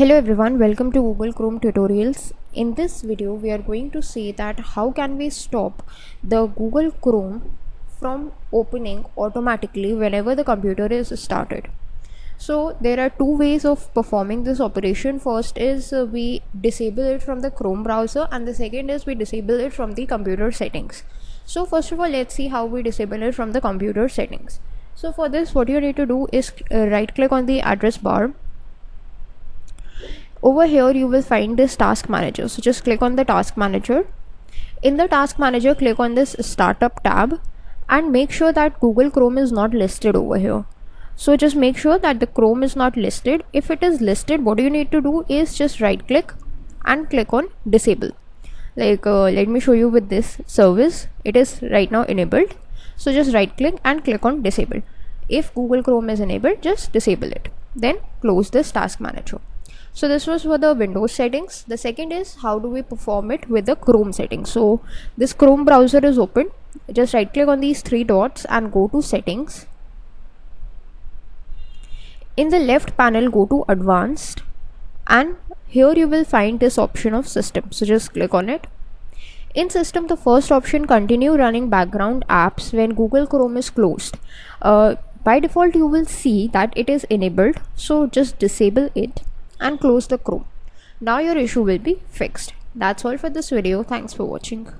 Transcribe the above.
Hello everyone, welcome to Google Chrome tutorials. In this video we are going to see that how can we stop the Google Chrome from opening automatically whenever the computer is started. So there are two ways of performing this operation. First is we disable it from the Chrome browser, and the second is we disable it from the computer settings. So first of all, let's see how we disable it from the computer settings. So for this, what you need to do is right click on the address bar. Over here you will find this task manager, so just click on the task manager. In the task manager, click on this startup tab and make sure that Google Chrome is not listed over here. So just make sure that the Chrome is not listed. If it is listed, what you need to do is just right click and click on disable. Let me show you with this service. It is right now enabled, so just right click and click on disable. If Google Chrome is enabled, just disable it, then close this task manager. So this was for the Windows settings. The second is how do we perform it with the Chrome settings. So this Chrome browser is open. Just right click on these three dots and go to settings. In the left panel, go to advanced, and here you will find this option of system. So just click on it. In system, the first option, continue running background apps when Google Chrome is closed. By default you will see that it is enabled, so just disable it and close the Chrome. Now your issue will be fixed. That's all for this video. Thanks for watching.